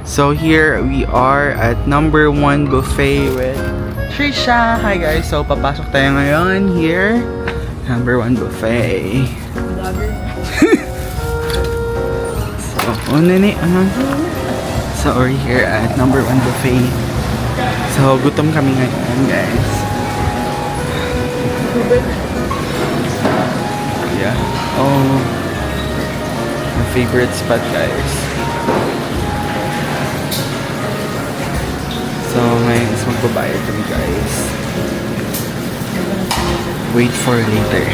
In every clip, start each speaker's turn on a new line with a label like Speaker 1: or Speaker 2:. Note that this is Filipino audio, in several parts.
Speaker 1: So here we are at number 1 buffet with Trisha. Hi guys, so papasok tayo ngayon here. Number 1 buffet. So we're here at number 1 buffet. So gutom kami ngayon guys. Yeah. Oh, my favorite spot guys. So ngayon is magbabayad kami guys. Wait for later.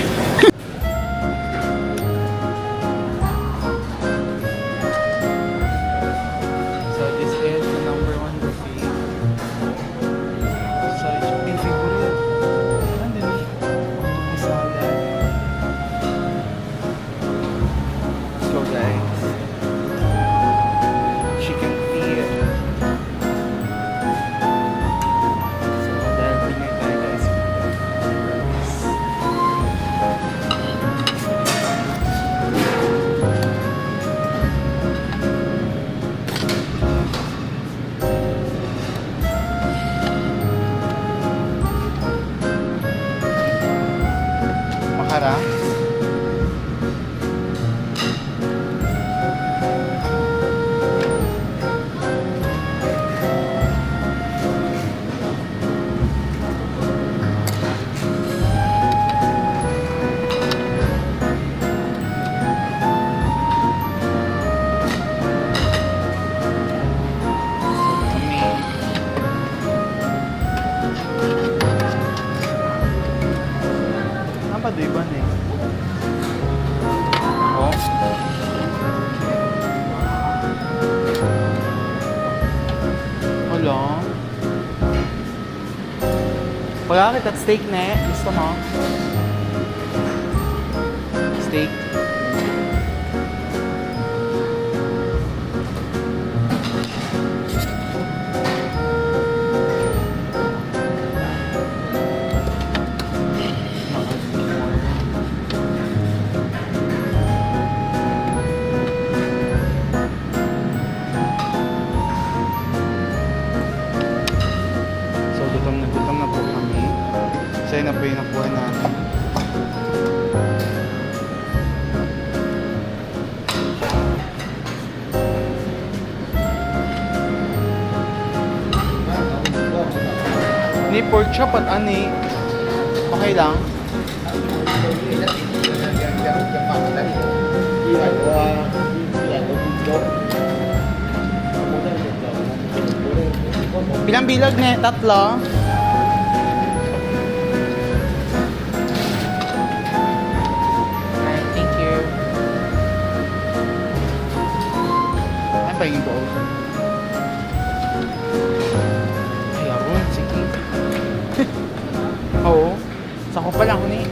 Speaker 1: So this is the number 1 buffet. So it's my favorite. Nandun eh. Octopus salad. Let's go guys. Chicken feet. Makara. Apa doy ba ni? Oh. Wala. Wala kita steak na. Gusto mo? Steak. Gutom na po kami. Sa'yo na po yung nakuha natin. Ni pork chop at ani. Okay lang. Bilang bilog ne? Tatlo? Pahingin ko. Ay, aron. Sige. Oo. Sako pa lang ni.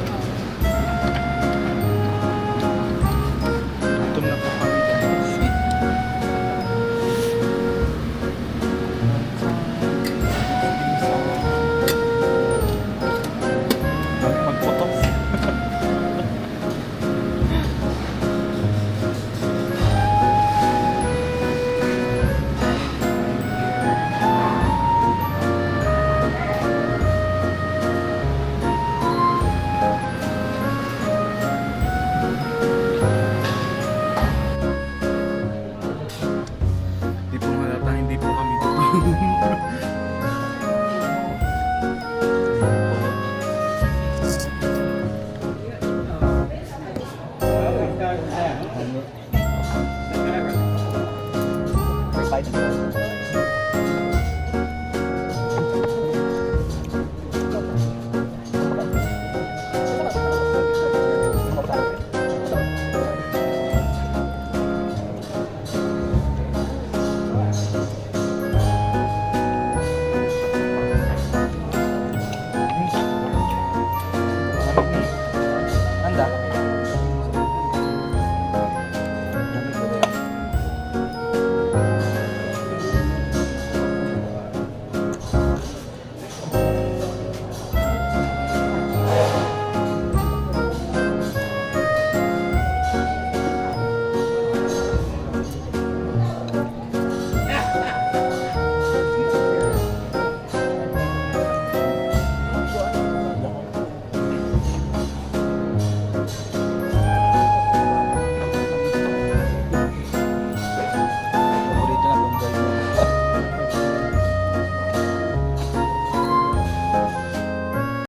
Speaker 1: Gutom na po kami guys. Magputos. Hindi po kami gutom.